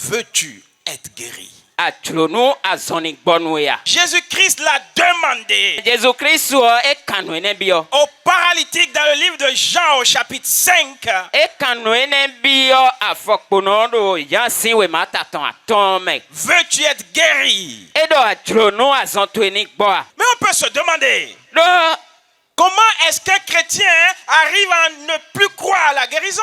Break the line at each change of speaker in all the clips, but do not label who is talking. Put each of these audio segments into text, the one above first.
veux-tu être guéri?
Jésus-Christ l'a demandé au paralytique dans le livre de Jean au chapitre 5. Veux-tu être guéri? Mais on peut se demander, comment est-ce qu'un chrétien arrive à ne plus croire à la guérison?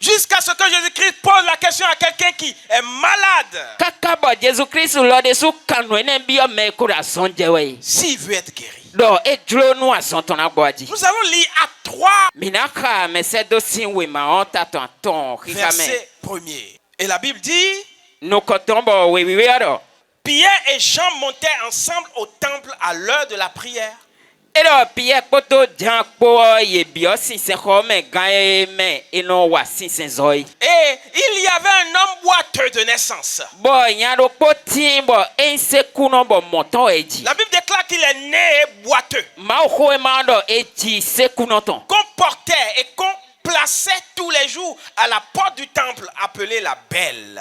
Jusqu'à ce que Jésus-Christ pose la question à quelqu'un qui est malade. S'il veut être guéri. Nous allons lire à 3 verset 1er. Et la Bible dit, Pierre et Jean montaient ensemble au temple à l'heure de la prière. Et il y avait un homme boiteux de naissance. La Bible déclare qu'il est né boiteux. Qu'on portait et qu'on plaçait tous les jours à la porte du temple appelée la Belle.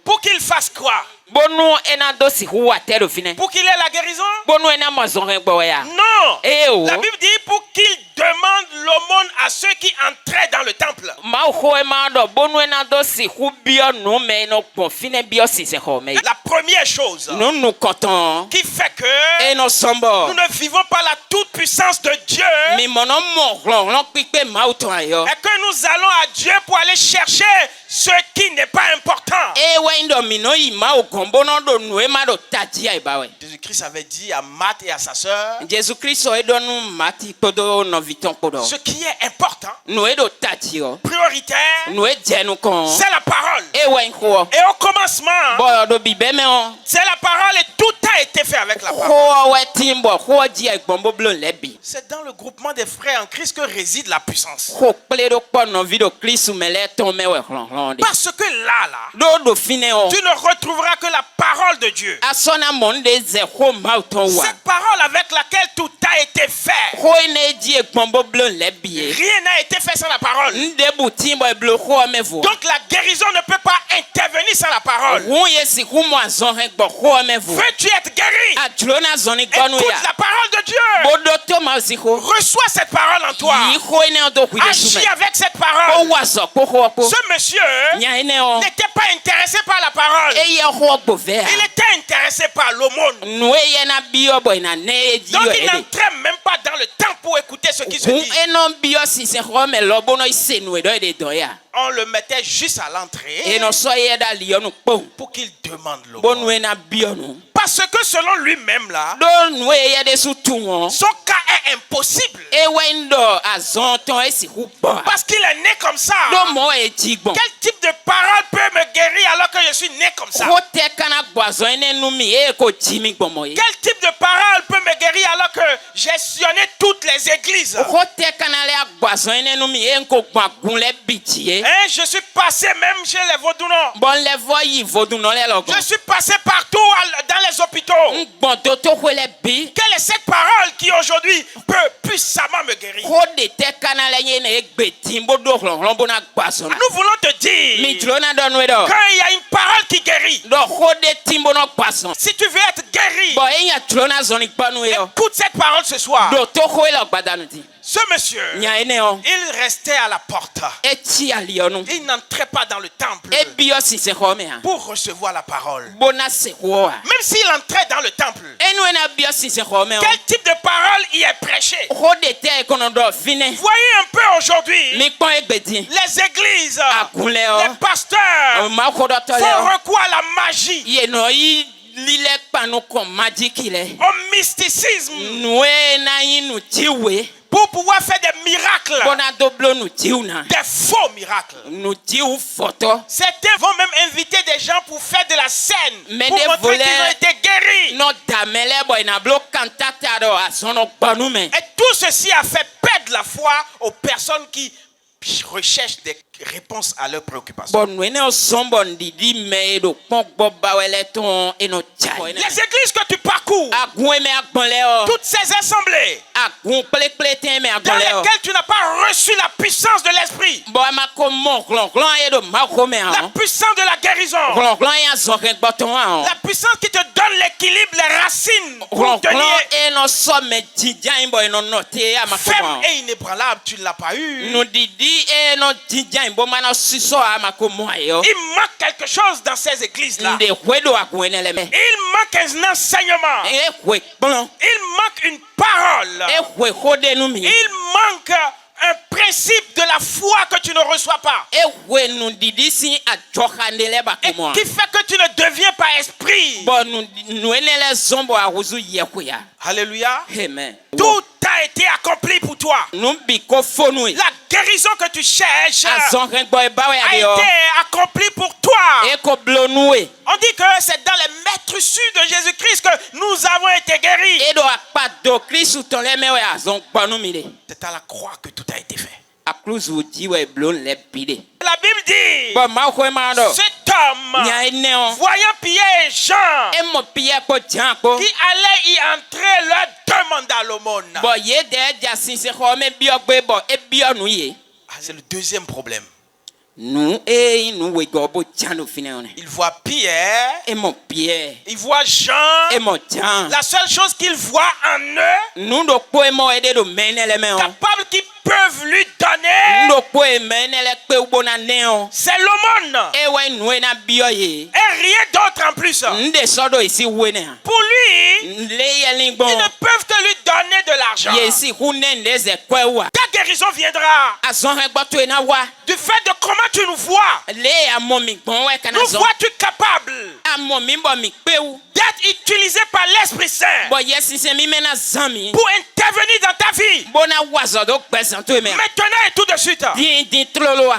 Pour qu'il fasse quoi? Pour qu'il ait la guérison? Non. La Bible dit pour qu'il demande l'aumône à ceux qui entraient dans le temple. La première chose qui fait que nous ne vivons pas la toute puissance de Dieu et que nous allons à Dieu pour aller chercher ce qui n'est pas important. Jésus-Christ avait dit à Marthe et à sa sœur, ce qui est important, prioritaire, c'est la parole. Et au commencement, c'est la parole et tout a été fait avec la parole. C'est dans le groupement des frères en Christ que réside la puissance. Parce que là, tu ne retrouveras que la parole de Dieu. Cette parole avec laquelle tout a été fait. Rien n'a été fait sans la parole. Donc la guérison ne peut pas intervenir sans la parole. Veux-tu être guéri? Écoute la parole de Dieu. Reçois cette parole en toi. Agis avec cette parole. Ce monsieur n'était pas intéressé par la parole. Il était intéressé par l'aumône. Donc il n'entrait même pas dans le temple pour écouter ce qui se dit. On le mettait juste à l'entrée pour qu'il demande l'aumône. Parce que selon lui-même là, son cas est impossible. Parce qu'il est né comme ça. Quel type de parole peut me guérir alors que je suis né comme ça? Quel type de parole peut me guérir alors que j'ai sillonné toutes les églises? Je suis passé même chez les Vaudounos. Je suis passé partout dans les hôpitaux. Quelle est cette parole qui aujourd'hui peut puissamment me guérir? Nous voulons te dire quand il y a une parole qui guérit. Si tu veux être guéri, écoute cette parole ce soir. Ce monsieur, il restait à la porte. Il n'entrait pas dans le temple pour recevoir la parole. Même s'il entrait dans le temple, quel type de parole y est prêché? Voyez un peu aujourd'hui, les églises, les pasteurs font recours à la magie, au mysticisme, pour pouvoir faire des miracles, des faux miracles. Certains vont même inviter des gens pour faire de la scène, pour montrer qu'ils ont été guéris. Et tout ceci a fait perdre la foi aux personnes qui
recherchent des réponses à leurs préoccupations.
Les
églises que tu parcours, toutes ces assemblées dans lesquelles tu n'as pas reçu la puissance de l'esprit, la puissance de la guérison, la puissance qui te donne l'équilibre, les racines pour tenir ferme et inébranlable, tu ne l'as pas eu. Il manque quelque chose dans ces églises-là. Il manque un enseignement. Il manque une parole. Il manque un principe de la foi que tu ne reçois pas. Et qui fait que tu ne deviens pas esprit. Alléluia.
Amen.
Tout a été accompli pour toi. La guérison que tu cherches a été accomplie pour toi. On dit que c'est dans les maîtres issus de Jésus-Christ que nous avons été guéris. C'est à la croix que tout a été fait. La Bible dit, cet homme, voyant Pierre et Jean, qui allaient y entrer, leur demanda l'aumône. C'est le deuxième problème. Il voit Pierre, il voit Jean. La seule chose qu'il voit en eux, capable qu'ils peuvent lui donner, c'est l'aumône. Et rien d'autre en plus. Pour lui, ils ne peuvent que lui donner de l'argent. Ta guérison viendra du fait de comment tu nous vois. Nous vois-tu capable d'être utilisé par l'Esprit Saint pour intervenir dans ta vie maintenant et tout de suite?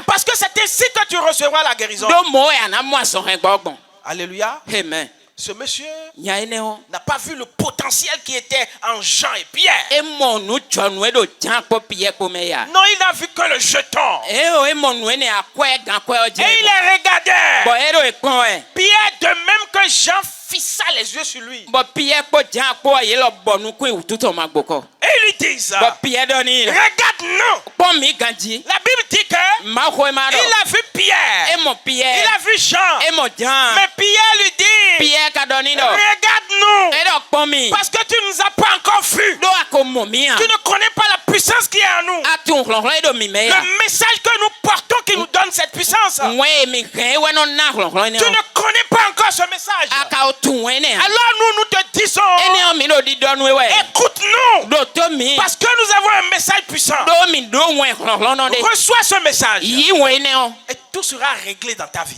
Parce que c'est ainsi que tu recevras la guérison. Alléluia.
Amen.
Ce monsieur n'a pas vu le potentiel qui était en Jean et Pierre. Non, il n'a vu que le jeton. Et il les regardait. Pierre, de même que Jean, fissa les yeux sur lui. Et ils lui disent, regarde-nous. La Bible dit que il a vu Pierre, il a vu Jean. Mais Pierre lui dit, regarde-nous, parce que tu ne nous as pas encore vu. Tu ne connais pas la puissance qui est en nous. Le message que nous portons qui nous donne cette puissance. Tu ne connais pas encore ce message. Alors nous te disons, écoute-nous, parce que nous avons un message puissant. Reçois ce message et tout sera réglé dans ta vie.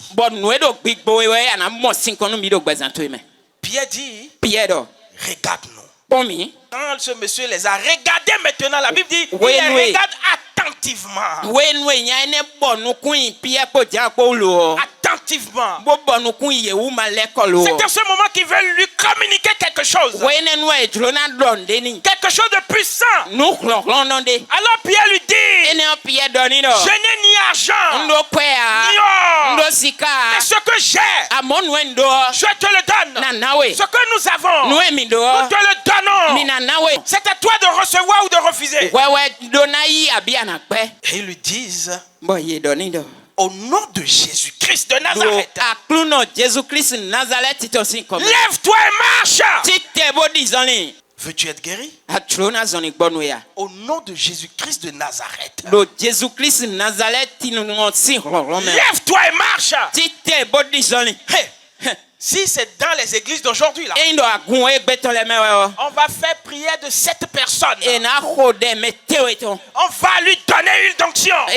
Pierre dit, regarde-nous. Quand ce monsieur les a regardés maintenant, la Bible dit, il les regarde attentivement. Attentivement. C'est en ce moment qu'il veut lui communiquer quelque chose. Quelque chose de puissant. Alors Pierre lui dit, je n'ai ni argent, ni or, mais ce que j'ai, je te le donne. Ce que nous avons, nous te le donnons. C'est à toi de recevoir ou de refuser. Et ils lui disent, au nom de Jésus-Christ de Nazareth, lève-toi et marche. Veux-tu être guéri? Au nom de Jésus-Christ de Nazareth, lève-toi et marche. Hey. Si c'est dans les églises d'aujourd'hui là, on va faire prière de 7 personnes. On va lui donner une onction. On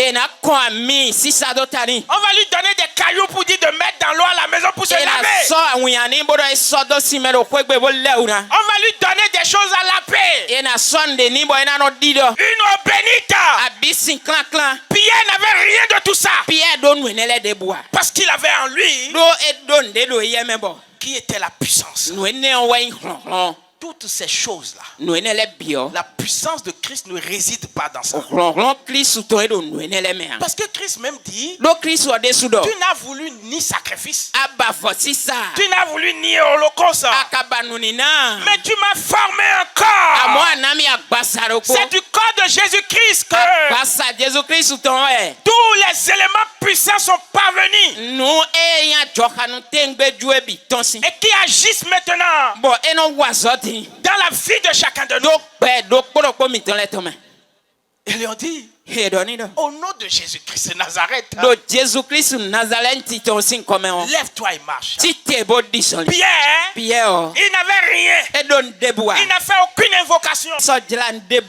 va lui donner des cailloux pour dire de mettre dans l'eau à la maison pour se laver. On va lui donner des choses à laver. Une eau bénite. Pierre n'avait rien de tout ça. Parce qu'il avait en lui qui était la puissance.
toutes ces choses-là, la puissance de Christ ne réside pas dans ça. Parce que Christ même dit, tu n'as voulu ni sacrifice, tu n'as voulu ni holocauste, mais tu m'as formé un corps. C'est du corps de Jésus-Christ que tous les éléments puissants sont parvenus et qui agissent maintenant dans la vie de chacun de nous. Ils lui ont dit, au nom de Jésus-Christ de Nazareth, lève-toi et marche. Pierre, il n'avait rien. Il n'a fait aucune invocation.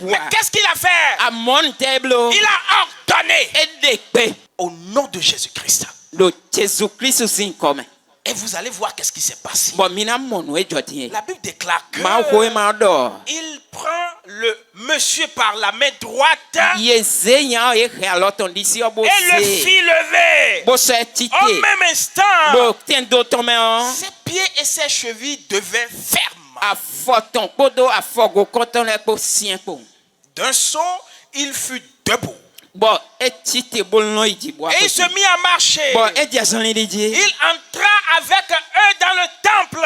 Mais qu'est-ce qu'il a fait? Il a ordonné au nom de Jésus-Christ. Et vous allez voir qu'est-ce qui s'est passé. La Bible déclare que il prend le monsieur par la main droite et le fit lever. Au même instant, ses pieds et ses chevilles devaient fermes. D'un son, il fut debout. Et il se mit à marcher. Il entra avec eux dans le temple,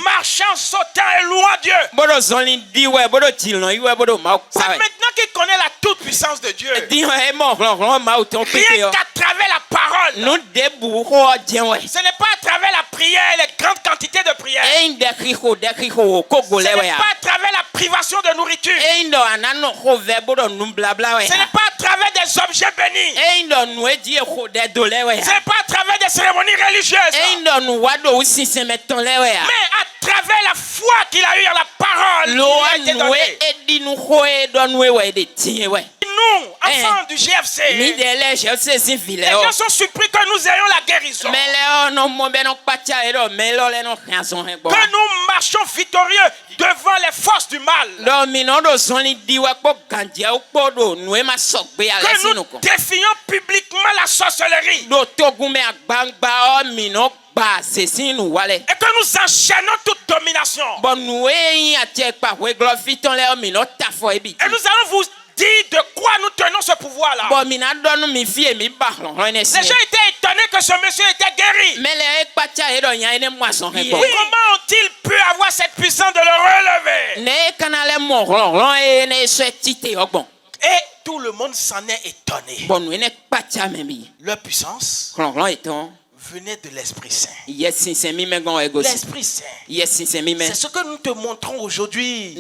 marchant, sautant et louant Dieu. C'est maintenant qu'il connaît la toute puissance de Dieu. Rien qu'à travers la parole. Ce n'est pas à travers la prière, les grandes quantités de prière. Ce n'est pas à travers la privation de nourriture. Ce n'est pas à travers des objets bénis. Ce n'est pas à travers des cérémonies religieuses. Mais à travers la foi qu'il a eue en la parole qui lui a été donnée. Nous, enfants du GFC, les gens sont surpris que nous ayons la guérison. Que nous marchons victorieux devant les forces du mal. Que nous défions publiquement la sorcellerie. Et que nous enchaînons toute domination. Et nous allons vous dire de quoi nous tenons ce pouvoir-là. Les gens étaient étonnés que ce monsieur était guéri. Comment ont-ils pu avoir cette puissance de le relever? Et tout le monde s'en est étonné. Leur puissance venait de l'Esprit Saint. L'Esprit Saint. C'est ce que nous te montrons aujourd'hui.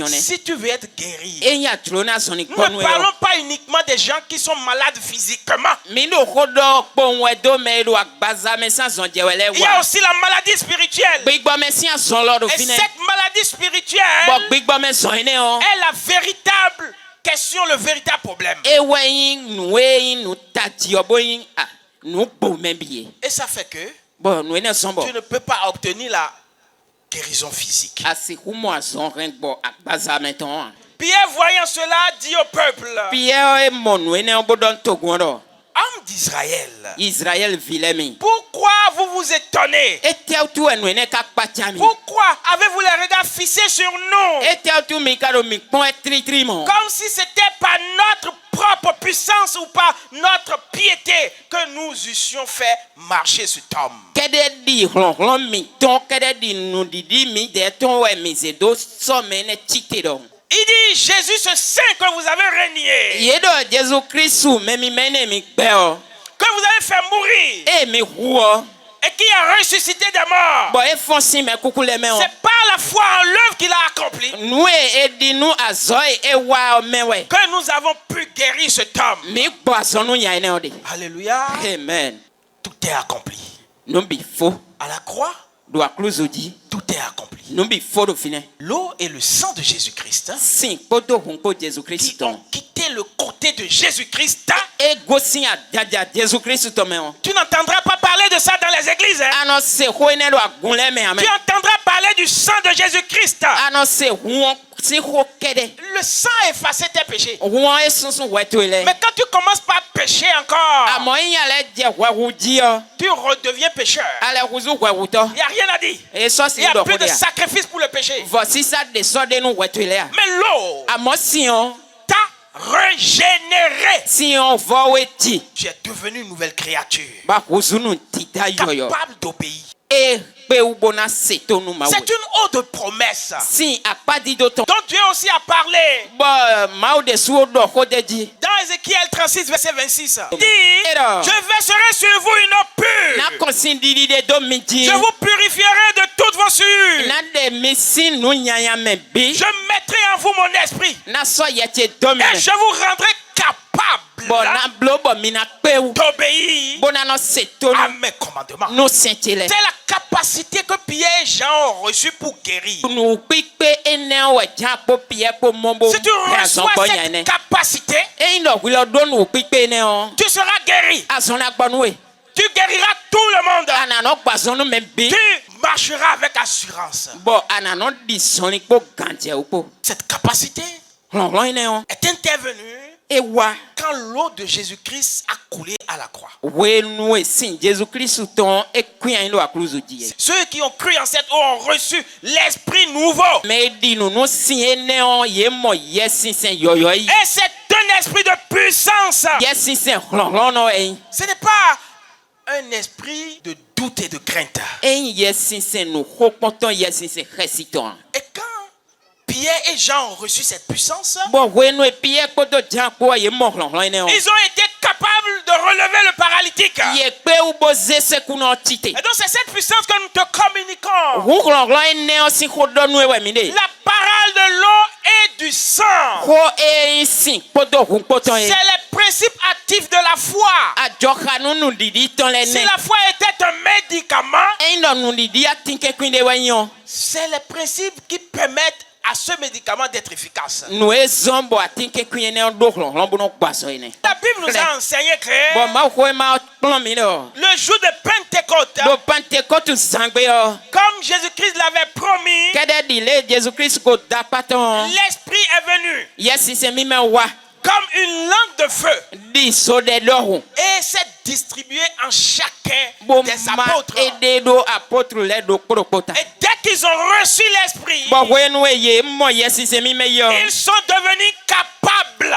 Si tu veux être guéri, nous ne parlons pas uniquement des gens qui sont malades physiquement. Il y a aussi la maladie spirituelle. Et cette maladie spirituelle est la véritable question, le véritable problème. Et ça fait que tu ne peux pas obtenir la guérison physique. Pierre, voyant cela, dit au peuple, homme d'Israël, pourquoi vous vous étonnez? Pourquoi avez-vous les regards fixés sur nous? Comme si c'était par notre propre puissance ou par notre piété que nous eussions fait marcher cet homme. Il dit, Jésus, ce saint que vous avez régné, que vous avez fait mourir, et qui a ressuscité des morts, c'est par la foi en l'œuvre qu'il a accompli que nous avons pu guérir cet homme. Alléluia.
Amen.
Tout est accompli. À la croix, tout est accompli. L'eau et le sang de Jésus-Christ qui ont quitté le côté de Jésus-Christ. Tu n'entendras pas parler de ça dans les églises. Tu entendras parler parler du sang de Jésus-Christ. Le sang effaçait tes péchés. Mais quand tu commences par pécher encore, tu redeviens pécheur. Il n'y a rien à dire. Il n'y a plus de sacrifice pour le péché. Mais l'eau t'a régénéré. Tu es devenu une nouvelle créature, capable d'obéir. C'est une eau de promesse dont Dieu aussi a parlé dans Ézéchiel 36 verset 26. Il dit, je verserai sur vous une eau pure, je vous purifierai de toutes vos souillures, je mettrai en vous mon esprit et je vous rendrai capable d'obéir à mes commandements. C'est la capacité que Pierre et Jean ont reçue pour guérir. Si tu reçois cette capacité, tu seras guéri. Tu guériras tout le monde. Tu marcheras avec assurance. Cette capacité est intervenue quand l'eau de Jésus-Christ a coulé à la croix. Ceux qui ont cru en cette eau ont reçu l'esprit nouveau. Et c'est un esprit de puissance. Ce n'est pas un esprit de doute et de crainte. Et quand Pierre et Jean ont reçu cette puissance, ils ont été capables de relever le paralytique. Et donc c'est cette puissance que nous te communiquons. La parole de l'eau et du sang, c'est les principes actifs de la foi. Si la foi était un médicament, c'est les principes qui permettent à ce médicament d'être efficace. La Bible nous a enseigné que le jour de Pentecôte, comme Jésus-Christ l'avait promis, l'Esprit est venu comme une langue de feu et s'est distribué en chacun des apôtres. Et dès qu'ils ont reçu l'Esprit, ils sont devenus capables.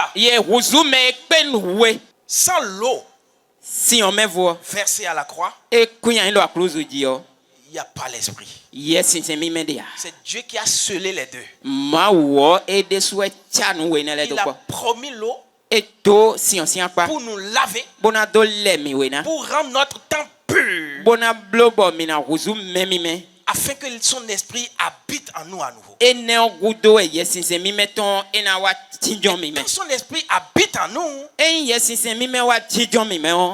Sans l'eau versée à la croix, il n'y a pas l'Esprit. C'est Dieu qui a scellé les deux. Il a promis l'eau pour nous laver, pour rendre notre temps pur, afin que son esprit habite en nous à nouveau. Quand son esprit habite en nous,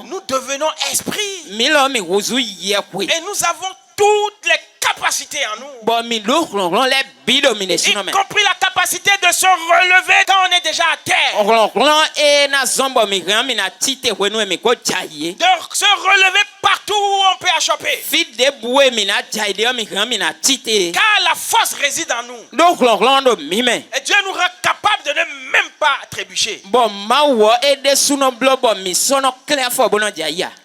nous devenons esprit. Et nous avons toutes les capacités en nous, y compris la capacité de se relever quand on est déjà à terre, de se relever partout où on peut achoper, car la force réside en nous. Et Dieu nous rend capable de ne même pas trébucher.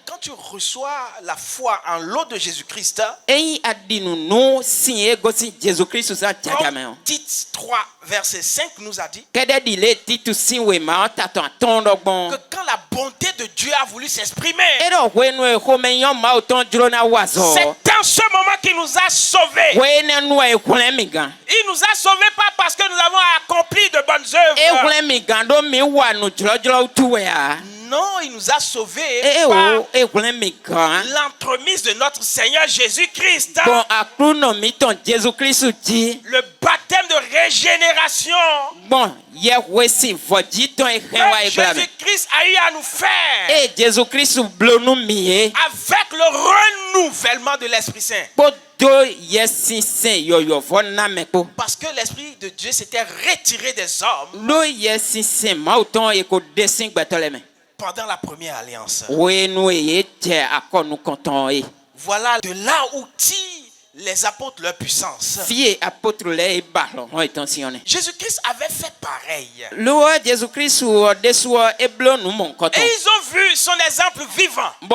Quand tu reçois la foi en l'eau de Jésus-Christ, Tite 3 verset 5 nous a dit que quand la bonté de Dieu a voulu s'exprimer, c'est en ce moment qu'il nous a sauvés. Il nous a sauvés pas parce que nous avons accompli de bonnes œuvres. Non, il nous a sauvés par l'entremise de notre Seigneur Jésus-Christ. Le baptême de régénération que Jésus-Christ a eu à nous faire avec le renouvellement de l'Esprit Saint. Parce que l'Esprit de Dieu s'était retiré des hommes pendant la première alliance. Voilà de là où tire les apôtres leur puissance.
Jésus-Christ
avait fait pareil.
Et ils
ont vu son exemple vivant.
Ils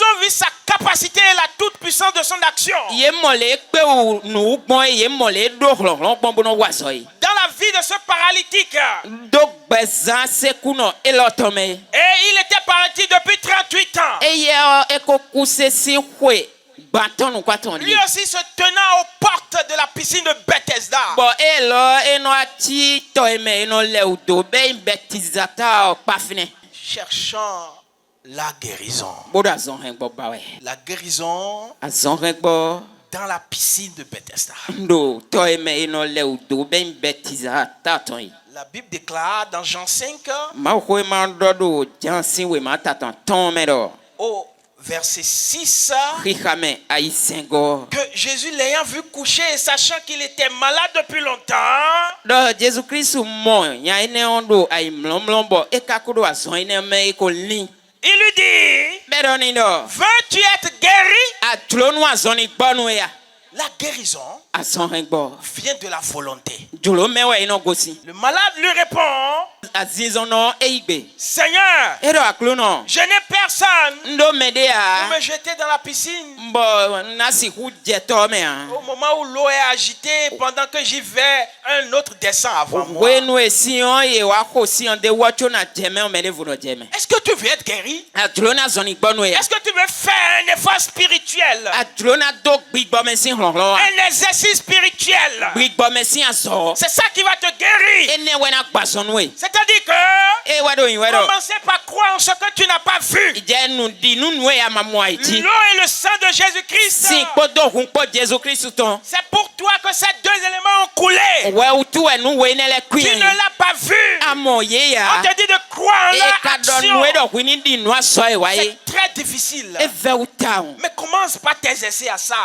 ont
vu sa capacité et la toute puissance de son action. Dans la vie de ce paralytique. Et il était paralytique depuis 38 ans. Lui aussi se tenant aux portes de la piscine de Bethesda. Cherchant la guérison. La guérison dans la piscine de Bethesda. La Bible déclare dans Jean 5 au verset 6 que Jésus l'ayant vu coucher et sachant qu'il était malade depuis longtemps, il lui dit, veux-tu être guéri? La guérison vient de la volonté. Le malade lui répond, Seigneur, je n'ai personne pour me jeter dans la piscine. Au moment où l'eau est agitée, pendant que j'y vais, un autre descend avant moi. Est-ce que tu veux être guéri? Est-ce que tu veux faire un effort spirituel? Un exercice spirituel. C'est ça qui va te guérir. C'est-à-dire que commencez par croire en ce que tu n'as pas vu. L'eau et le sang de Jésus-Christ. C'est pour toi que ces deux éléments ont coulé. Tu ne l'as pas vu. On te dit de croire en l'action. C'est très difficile. Mais commence par t'exercer à ça.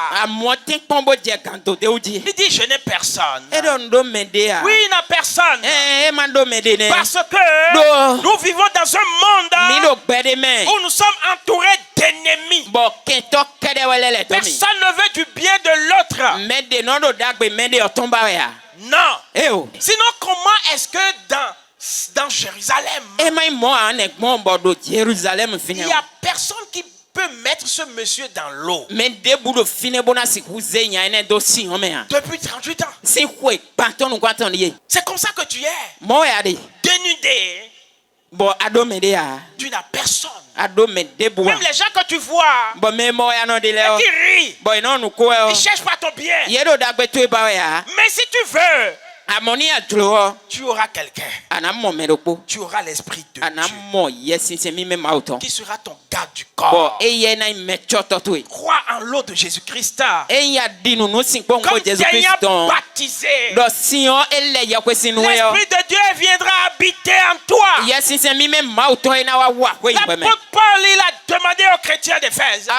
Il dit, je n'ai personne. Oui, il n'a personne. Parce que nous vivons dans un monde où nous sommes entourés d'ennemis. Personne ne veut du bien de l'autre. Non. Sinon, comment est-ce que dans Jérusalem, il n'y a personne qui peut mettre ce monsieur dans l'eau depuis 38 ans? C'est comme ça que tu es. Dénudé. Tu n'as personne. Même les gens que tu vois et qui rient, ils ne cherchent pas ton bien. Mais si tu veux, tu auras quelqu'un. Tu auras l'esprit de Dieu qui sera ton garde du corps. Crois en l'eau de Jésus-Christ. Comme t'ayant baptisé, l'esprit de Dieu viendra habiter en toi. L'apôtre Paul, il a demandé aux chrétiens d'Éphèse,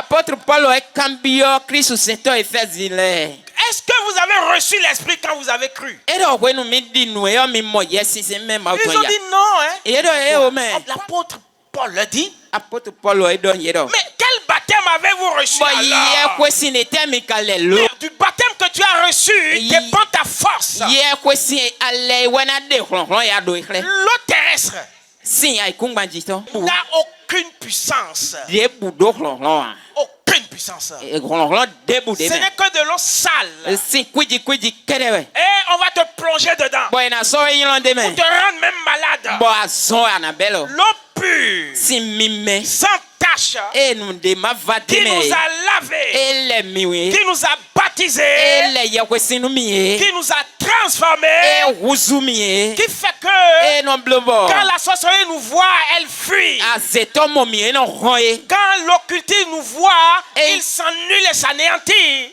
est-ce que vous avez reçu l'esprit quand vous avez cru? Ils ont dit non. L'apôtre Paul le dit. Mais quel baptême avez-vous reçu alors? Du baptême que tu as reçu dépend ta force. L'eau terrestre n'a aucune puissance. Aucune puissance. Ce n'est que de l'eau sale. Et on va te plonger dedans pour te rendre même malade. L'eau pure, sans tache, qui nous a lavés, qui nous a baptisés, qui nous a transformés, qui fait que quand la sorcellerie nous voit, elle fuit. Quand l'occultisme nous voit, il s'ennuie et s'anéantit.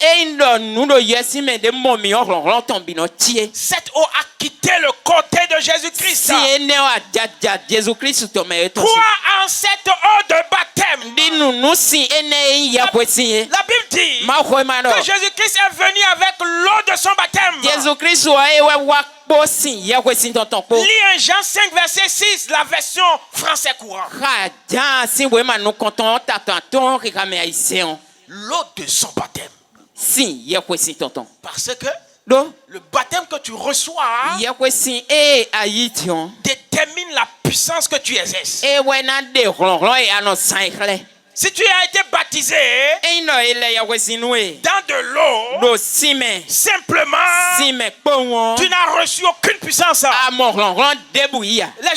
Cette eau a quitté le côté de Jésus-Christ. Crois en cette eau de baptême. La Bible dit que Jésus-Christ est venu avec l'eau de son baptême. Lis 1 Jean 5 verset 6, la version français courant. L'eau de son baptême. Parce que le baptême que tu reçois détermine la puissance que tu exerces. Si tu as été baptisé dans de l'eau, simplement, tu n'as reçu aucune puissance. Les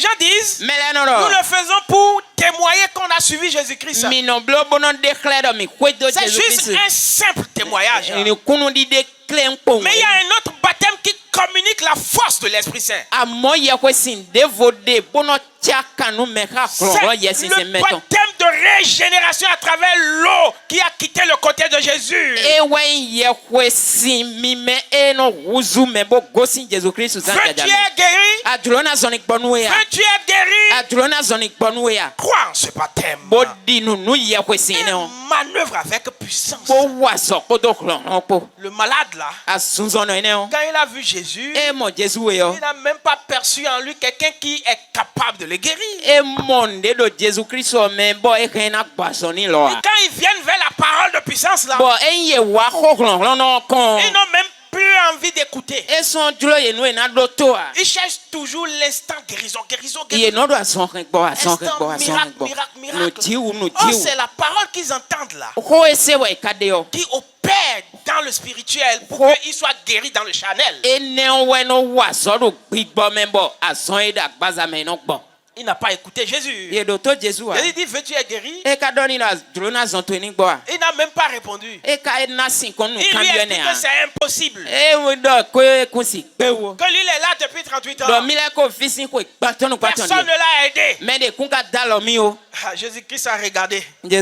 gens disent, nous le faisons pour témoigner qu'on a suivi Jésus-Christ. C'est juste un simple témoignage. Mais il y a un autre baptême qui communique la force de l'Esprit Saint. C'est le baptême de régénération à travers l'eau qui a quitté le côté de Jésus. Veux-tu être guéri? Veux-tu être guéri? Crois en ce baptême. Et manœuvre avec puissance. Le malade là, quand il a vu Jésus, il n'a même pas perçu en lui quelqu'un qui est capable de le guérir. Et quand ils viennent vers la parole de puissance là, ils n'ont même plus envie d'écouter. Ils cherchent toujours l'instant guérison. Instant miracle. Oh, c'est la parole qu'ils entendent là, qui opère dans le spirituel pour qu'ils soient guéris dans le charnel. Il n'a pas écouté Jésus. Jésus dit, veux-tu être guéri? Il n'a même pas répondu. Il lui a dit que c'est impossible. Que lui il est là depuis 38 ans. Personne ne l'a aidé. Jésus-Christ a regardé. Et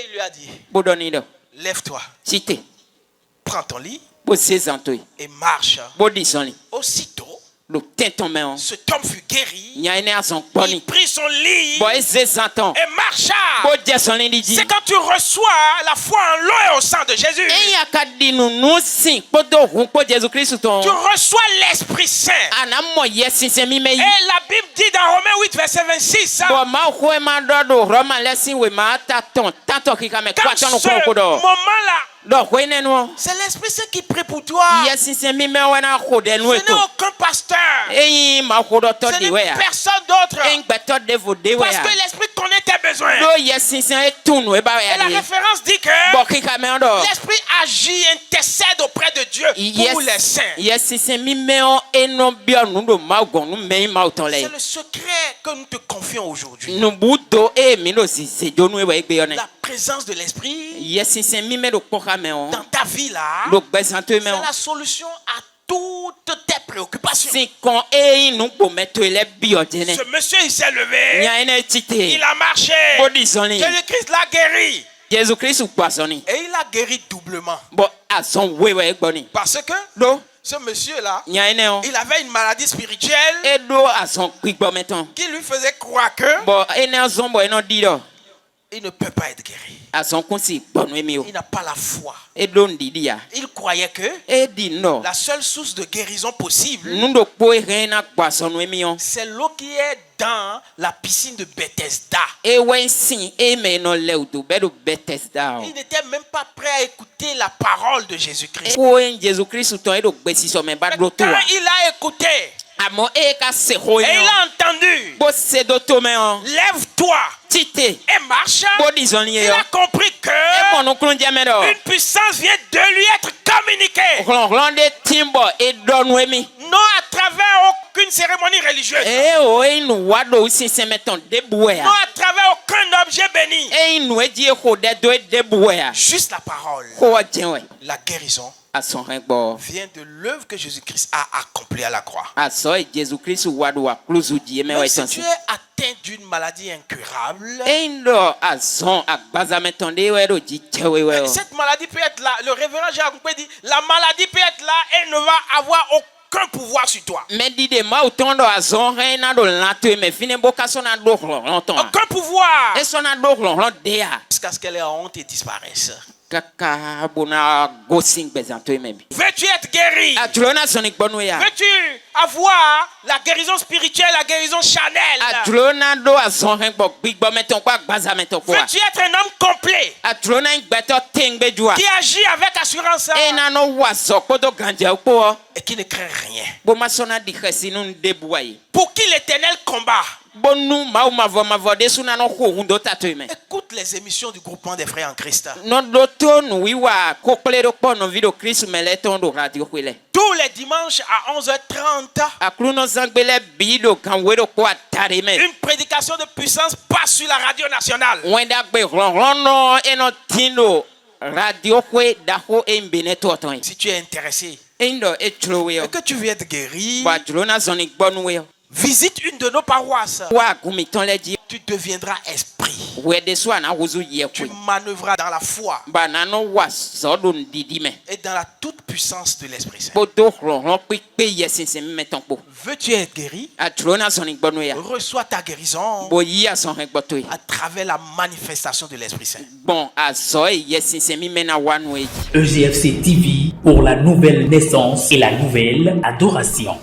il lui a dit, lève-toi. Prends ton lit et marche. Aussitôt, cet homme fut guéri. Il prit son lit et marcha. C'est quand tu reçois la foi en l'eau et au sang de Jésus. Tu reçois l'Esprit Saint. Et la Bible dit dans Romains 8 verset 26. Quand ce moment-là, c'est l'Esprit Saint qui prie pour toi. Ce n'est aucun pasteur. Ce n'est personne d'autre. Parce que l'Esprit connaît tes besoins. Et la référence dit que l'Esprit agit, intercède auprès de Dieu pour les saints. C'est le secret que nous te confions aujourd'hui. La présence de l'Esprit dans ta vie là, c'est la solution à toutes tes préoccupations. Ce monsieur il s'est levé, il a marché, Jésus-Christ l'a guéri. Et il a guéri doublement. Parce que ce monsieur-là, il avait une maladie spirituelle qui lui faisait croire que il ne peut pas être guéri. Il n'a pas la foi. Il croyait que la seule source de guérison possible, c'est l'eau qui est dans la piscine de Bethesda. Il n'était même pas prêt à écouter la parole de Jésus-Christ. Quand il a écouté, et il a entendu, lève-toi et marche, il a compris que une puissance vient de lui être communiquée. Non à travers aucune cérémonie religieuse. Non à travers aucun objet béni. Juste la parole. La guérison vient de l'œuvre que Jésus-Christ a accomplie à la croix. Mais si tu es atteint d'une maladie incurable, cette maladie peut être là. Le révérend Jacques dit, la maladie peut être là et ne va avoir aucun pouvoir sur toi. Aucun pouvoir. Jusqu'à ce que les honte disparaissent. Veux-tu être guéri? Veux-tu avoir la guérison spirituelle, la guérison charnelle? Veux-tu être un homme complet qui agit avec assurance et qui ne craint rien? Pour qui l'Éternel combat? Écoute les émissions du groupement des frères en Christ. Tous les dimanches à 11h30, une prédication de puissance passe sur la radio nationale. Si tu es intéressé et que tu veux être guéri, visite une de nos paroisses. Tu deviendras esprit. Tu manœuvreras dans la foi et dans la toute puissance de l'Esprit Saint. Veux-tu être guéri? Reçois ta guérison à travers la manifestation de l'Esprit Saint. EGFC TV pour la nouvelle naissance et la nouvelle adoration.